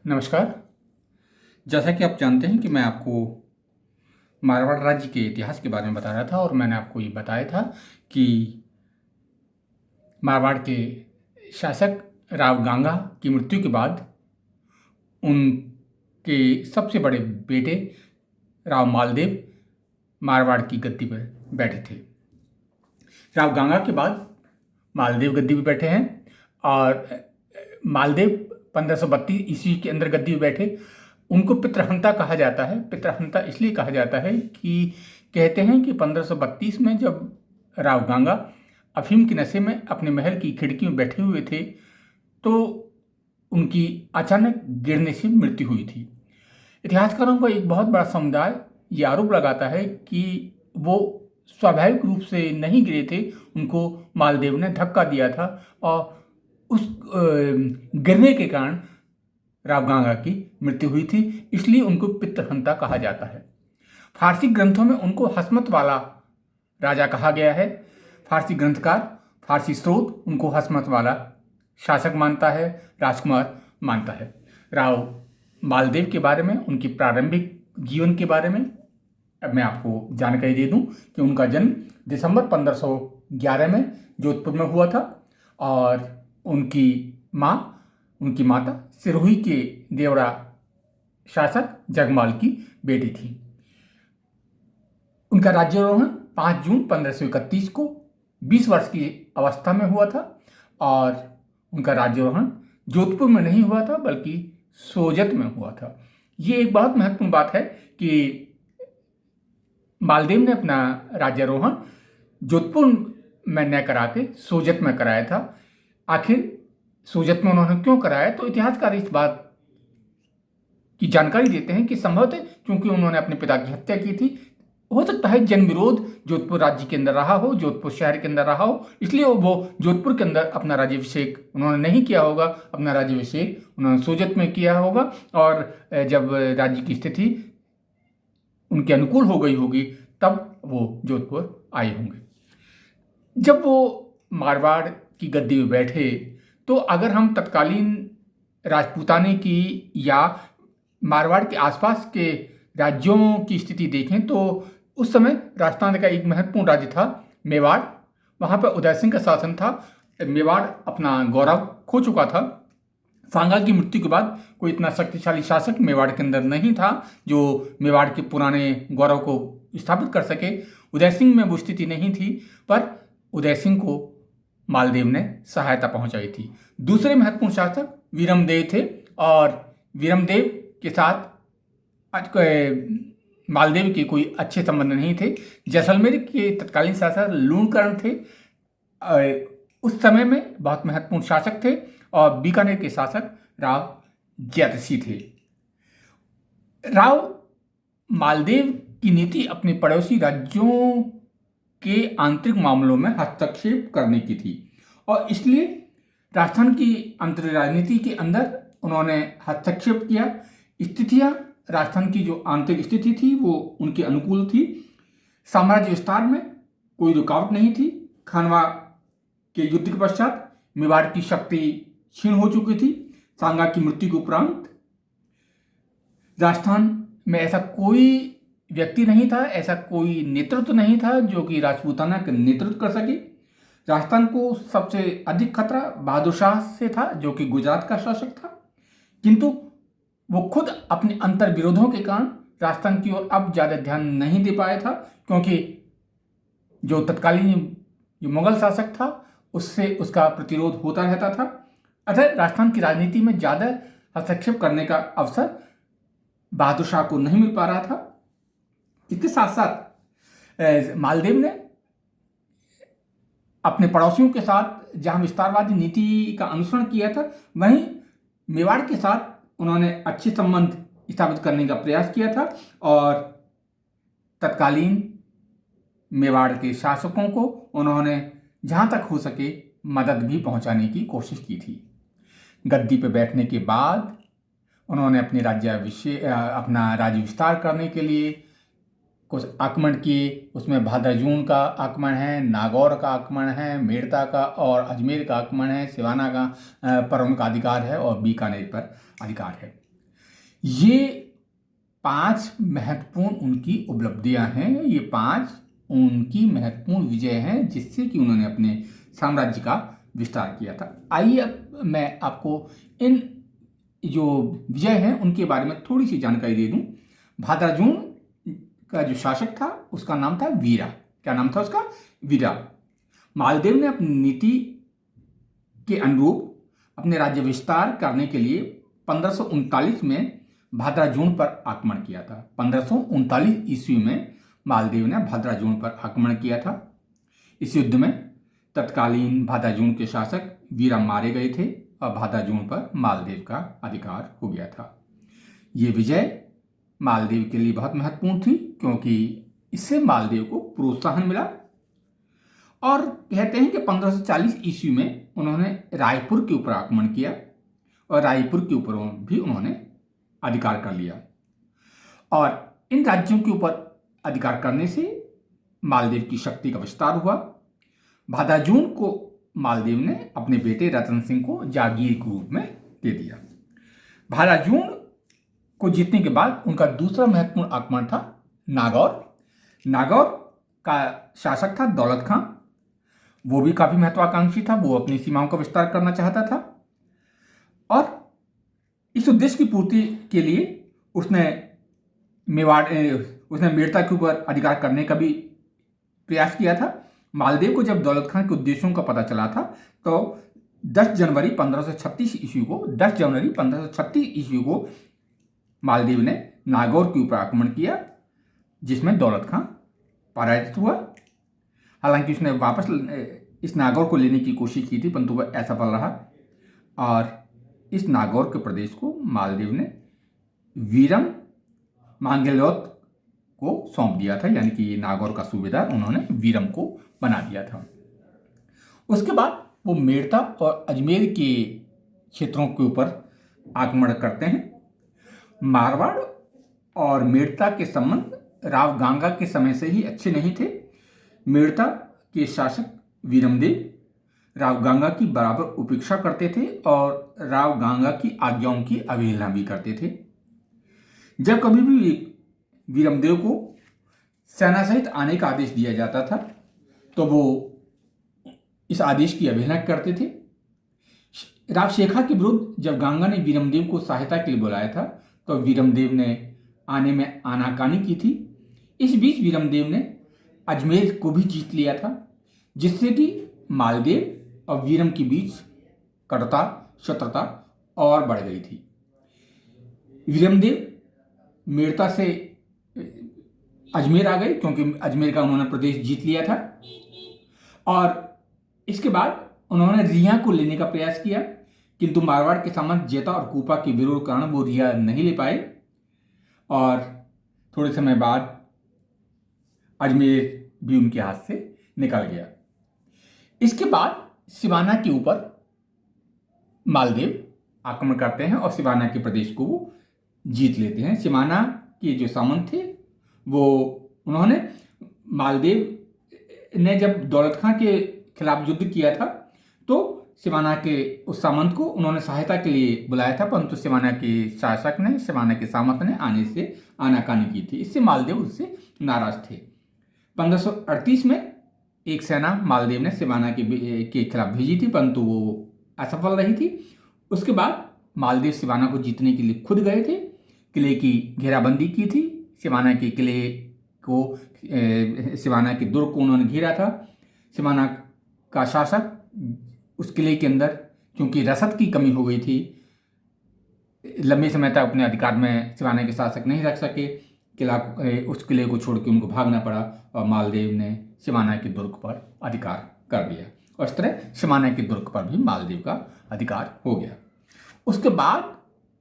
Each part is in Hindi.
नमस्कार। जैसा कि आप जानते हैं कि मैं आपको मारवाड़ राज्य के इतिहास के बारे में बता रहा था और मैंने आपको ये बताया था कि मारवाड़ के शासक राव गांगा की मृत्यु के बाद उनके सबसे बड़े बेटे राव मालदेव मारवाड़ की गद्दी पर बैठे थे। राव गांगा के बाद मालदेव गद्दी पर बैठे हैं और मालदेव 1532 ईस्वी के अंदर गद्दी पर बैठे। उनको पितृहंता कहा जाता है। पितृहंता इसलिए कहा जाता है कि कहते हैं कि 1532 में जब राव गांगा अफीम के नशे में अपने महल की खिड़की में बैठे हुए थे तो उनकी अचानक गिरने से मृत्यु हुई थी। इतिहासकारों का एक बहुत बड़ा समुदाय ये आरोप लगाता है कि वो स्वाभाविक रूप से नहीं गिरे थे, उनको मालदेव ने धक्का दिया था और उस गिरने के कारण राव गांगा की मृत्यु हुई थी, इसलिए उनको पितृहंता कहा जाता है। फारसी ग्रंथों में उनको हसमत वाला राजा कहा गया है। फारसी ग्रंथकार, फारसी स्रोत उनको हसमत वाला शासक मानता है, राजकुमार मानता है। राव मालदेव के बारे में, उनकी प्रारंभिक जीवन के बारे में अब मैं आपको जानकारी दे दूं कि उनका जन्म दिसंबर 1511 में जोधपुर में हुआ था और उनकी माता सिरोही के देवड़ा शासक जगमाल की बेटी थी। उनका राज्यारोहण 5 जून 1531 को 20 वर्ष की अवस्था में हुआ था और उनका राज्यारोहण जोधपुर में नहीं हुआ था बल्कि सोजत में हुआ था। ये एक बहुत महत्वपूर्ण बात है कि मालदेव ने अपना राज्यारोहण जोधपुर में न करा के सोजत में कराया था। आखिर सोजत में उन्होंने क्यों कराया, तो इतिहासकार इस बात की जानकारी देते हैं कि संभवतः क्योंकि उन्होंने अपने पिता की हत्या की थी। हो सकता है जन विरोध जोधपुर राज्य के अंदर रहा हो, जोधपुर शहर के अंदर रहा हो, इसलिए वो जोधपुर के अंदर अपना राज्याभिषेक उन्होंने नहीं किया होगा। अपना राज्याभिषेक उन्होंने सोजत में किया होगा और जब राज्य की स्थिति उनके अनुकूल हो गई होगी तब वो जोधपुर आए होंगे। जब वो मारवाड़ की गद्दी में बैठे तो अगर हम तत्कालीन राजपूताने की या मारवाड़ के आसपास के राज्यों की स्थिति देखें तो उस समय राजस्थान का एक महत्वपूर्ण राज्य था मेवाड़। वहाँ पर उदय सिंह का शासन था। मेवाड़ अपना गौरव खो चुका था। सांगा की मृत्यु के बाद कोई इतना शक्तिशाली शासक मेवाड़ के अंदर नहीं था जो मेवाड़ के पुराने गौरव को स्थापित कर सके। उदय सिंह में वो स्थिति नहीं थी, पर उदय सिंह को मालदेव ने सहायता पहुंचाई थी। दूसरे महत्वपूर्ण शासक वीरमदेव थे और वीरमदेव के साथ मालदेव के कोई अच्छे संबंध नहीं थे। जैसलमेर के तत्कालीन शासक लूणकरण थे, उस समय में बहुत महत्वपूर्ण शासक थे और बीकानेर के शासक राव जयतसी थे। राव मालदेव की नीति अपने पड़ोसी राज्यों के आंतरिक मामलों में हस्तक्षेप करने की थी और इसलिए राजस्थान की अंतर्राज्यीय राजनीति के अंदर उन्होंने हस्तक्षेप किया। स्थितियां, राजस्थान की जो आंतरिक स्थिति थी वो उनके अनुकूल थी। साम्राज्य विस्तार में कोई रुकावट नहीं थी। खानवा के युद्ध के पश्चात मेवाड़ की शक्ति क्षीण हो चुकी थी। सांगा की मृत्यु के उपरांत राजस्थान में ऐसा कोई व्यक्ति नहीं था, ऐसा कोई नेतृत्व नहीं था जो कि राजपूताना का नेतृत्व कर सके। राजस्थान को सबसे अधिक खतरा बहादुर शाह से था जो कि गुजरात का शासक था, किंतु वो खुद अपने अंतर विरोधों के कारण राजस्थान की ओर अब ज़्यादा ध्यान नहीं दे पाया था, क्योंकि जो तत्कालीन जो मुगल शासक था उससे उसका प्रतिरोध होता रहता था। अतः राजस्थान की राजनीति में ज़्यादा हस्तक्षेप करने का अवसर बहादुर शाह को नहीं मिल पा रहा था। इसके साथ साथ मालदेव ने अपने पड़ोसियों के साथ जहां विस्तारवादी नीति का अनुसरण किया था, वहीं मेवाड़ के साथ उन्होंने अच्छे संबंध स्थापित करने का प्रयास किया था और तत्कालीन मेवाड़ के शासकों को उन्होंने जहां तक हो सके मदद भी पहुंचाने की कोशिश की थी। गद्दी पर बैठने के बाद उन्होंने अपना राज्य विस्तार करने के लिए कुछ आक्रमण किए। उसमें भादरजून का आक्रमण है, नागौर का आक्रमण है, मेड़ता का और अजमेर का आक्रमण है, सिवाना का पर उनका अधिकार है और बीकानेर पर अधिकार है। ये 5 महत्वपूर्ण उनकी उपलब्धियां हैं, ये 5 उनकी महत्वपूर्ण विजय हैं जिससे कि उन्होंने अपने साम्राज्य का विस्तार किया था। आइए अब मैं आपको इन जो विजय हैं उनके बारे में थोड़ी सी जानकारी दे दूं। भाद्राजून का जो शासक था उसका नाम था वीरा। क्या नाम था उसका? वीरा। मालदेव ने अपनी नीति के अनुरूप अपने राज्य विस्तार करने के लिए 1539 में भाद्राजून पर आक्रमण किया था। 1539 ईस्वी में मालदेव ने भाद्राजून पर आक्रमण किया था। इस युद्ध में तत्कालीन भाद्राजून के शासक वीरा मारे गए थे और भाद्राजून पर मालदेव का अधिकार हो गया था। ये विजय मालदेव के लिए बहुत महत्वपूर्ण थी क्योंकि इससे मालदेव को प्रोत्साहन मिला और कहते हैं कि 1540 ईस्वी में उन्होंने रायपुर के ऊपर आक्रमण किया और रायपुर के ऊपर भी उन्होंने अधिकार कर लिया और इन राज्यों के ऊपर अधिकार करने से मालदेव की शक्ति का विस्तार हुआ। भाद्राजून को मालदेव ने अपने बेटे रतन सिंह को जागीर के रूप में दे दिया। भाद्राजून को जीतने के बाद उनका दूसरा महत्वपूर्ण आक्रमण था नागौर। नागौर का शासक था दौलत खां। वो भी काफी महत्वाकांक्षी था, वो अपनी सीमाओं का विस्तार करना चाहता था और इस उद्देश्य की पूर्ति के लिए उसने मेड़ता के ऊपर अधिकार करने का भी प्रयास किया था। मालदेव को जब दौलत खां के उद्देश्यों का पता चला था तो 10 जनवरी 1536 ईस्वी को मालदेव ने नागौर के ऊपर आक्रमण किया जिसमें दौलत खां पराजित हुआ। हालांकि उसने वापस इस नागौर को लेने की कोशिश की थी परंतु वह असफल रहा और इस नागौर के प्रदेश को मालदेव ने वीरम मांगेलोत को सौंप दिया था, यानी कि नागौर का सूबेदार उन्होंने वीरम को बना दिया था। उसके बाद वो मेड़ता और अजमेर के क्षेत्रों के ऊपर आक्रमण करते हैं। मारवाड़ और मेड़ता के संबंध राव गांगा के समय से ही अच्छे नहीं थे। मेड़ता के शासक वीरमदेव राव गांगा की बराबर उपेक्षा करते थे और राव गांगा की आज्ञाओं की अवहेलना भी करते थे। जब कभी भी वीरमदेव को सेना सहित आने का आदेश दिया जाता था तो वो इस आदेश की अवहेलना करते थे। राव शेखा के विरुद्ध जब गांगा ने वीरमदेव को सहायता के लिए बुलाया था तो वीरमदेव ने आने में आनाकानी की थी। इस बीच वीरमदेव ने अजमेर को भी जीत लिया था जिससे कि मालदेव और वीरम के बीच कटुता शत्रुता और बढ़ गई थी। वीरमदेव मेड़ता से अजमेर आ गए क्योंकि अजमेर का उन्होंने प्रदेश जीत लिया था और इसके बाद उन्होंने रिया को लेने का प्रयास किया किंतु मारवाड़ के सामंत जेता और कूपा के विरोध कारण वो रिया नहीं ले पाए और थोड़े समय बाद अजमेर भी उनके हाथ से निकल गया। इसके बाद सिवाना के ऊपर मालदेव आक्रमण करते हैं और सिवाना के प्रदेश को वो जीत लेते हैं। सिवाना के जो सामंत थे वो उन्होंने मालदेव ने जब दौलत खां के खिलाफ युद्ध किया था तो सिवाना के उस सामंत को उन्होंने सहायता के लिए बुलाया था परंतु सिवाना के शासक ने सिवाना के सामंत ने आने से आनाकानी की थी। इससे मालदेव उससे नाराज थे। 1538 में एक सेना मालदेव ने सिवाना के खिलाफ भेजी थी परंतु वो असफल रही थी। उसके बाद मालदेव सिवाना को जीतने के लिए खुद गए थे, किले की घेराबंदी की थी। सिवाना के किले को सिवाना के दुर्ग को उन्होंने घेरा था। सिवाना का शासक उस किले के अंदर क्योंकि रसद की कमी हो गई थी लंबे समय तक अपने अधिकार में सिवाना के शासक नहीं रख सके। उस किले को छोड़ के उनको भागना पड़ा और मालदेव ने सिवाना के दुर्ग पर अधिकार कर दिया और इस तरह सिवाना के दुर्ग पर भी मालदेव का अधिकार हो गया। उसके बाद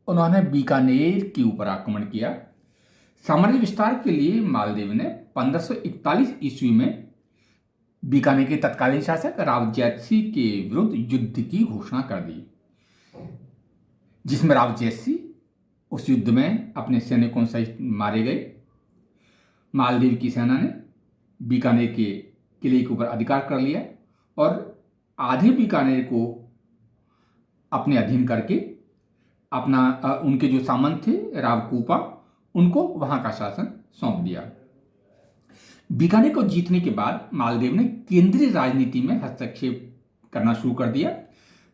उन्होंने बीकानेर के ऊपर आक्रमण किया। साम्राज्य विस्तार के लिए मालदेव ने 1541 ईस्वी में बीकानेर के तत्कालीन शासक राव जैतसी के विरुद्ध युद्ध की घोषणा कर दी जिसमें राव जैतसी उस युद्ध में अपने सैनिकों सहित मारे गए। मालदेव की सेना ने बीकानेर के किले के ऊपर अधिकार कर लिया और आधे बीकानेर को अपने अधीन करके उनके जो सामंत थे रावकूपा, उनको वहां का शासन सौंप दिया। बीकानेर को जीतने के बाद मालदेव ने केंद्रीय राजनीति में हस्तक्षेप करना शुरू कर दिया।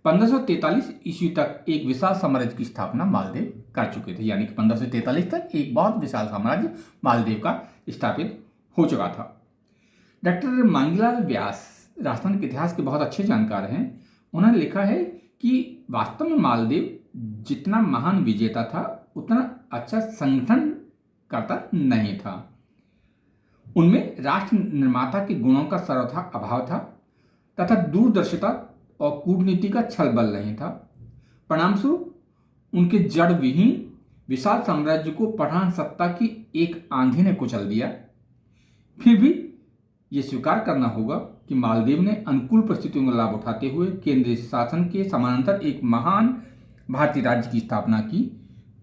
1543 ईस्वी तक एक विशाल साम्राज्य की स्थापना मालदेव कर चुके थे, यानी कि 1543 तक एक बहुत विशाल साम्राज्य मालदेव का स्थापित हो चुका था। डॉक्टर मांगीलाल व्यास राजस्थान के इतिहास के बहुत अच्छे जानकार हैं। उन्होंने लिखा है कि वास्तव में मालदेव जितना महान विजेता था उतना अच्छा संगठन करता नहीं था। उनमें राष्ट्र निर्माता के गुणों का सर्वथा अभाव था तथा दूरदर्शिता और कूटनीति का छल बल नहीं था। परिणामस्वरूप उनके जड़ विहीन विशाल साम्राज्य को पठान सत्ता की एक आंधी ने कुचल दिया। फिर भी ये स्वीकार करना होगा कि मालदीव ने अनुकूल परिस्थितियों का लाभ उठाते हुए केंद्रीय शासन के समानांतर एक महान भारतीय राज्य की स्थापना की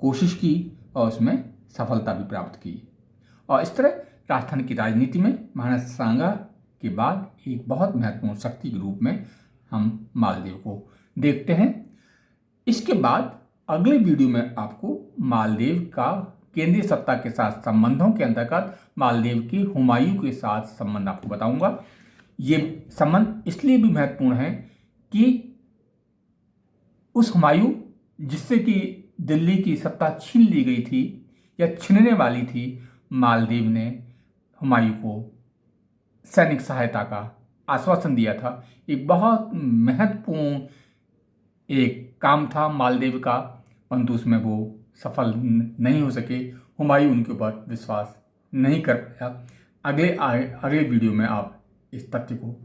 कोशिश की और उसमें सफलता भी प्राप्त की। और इस तरह राजस्थान की राजनीति में महाराणा सांगा के बाद एक बहुत महत्वपूर्ण शक्ति के रूप में हम मालदीव को देखते हैं। इसके बाद अगले वीडियो में आपको मालदीव का केंद्रीय सत्ता के साथ संबंधों के अंतर्गत मालदीव के हुमायूं के साथ संबंध आपको बताऊंगा। ये संबंध इसलिए भी महत्वपूर्ण है कि उस हुमायूं जिससे कि दिल्ली की सत्ता छीन ली गई थी या छीनने वाली थी, मालदीव ने हुमायूं को सैनिक सहायता का आश्वासन दिया था। एक बहुत महत्वपूर्ण एक काम था मालदीव का, परंतु उसमें वो सफल नहीं हो सके। हुमायूं उनके ऊपर विश्वास नहीं कर पाया। अगले वीडियो में आप इस तथ्य को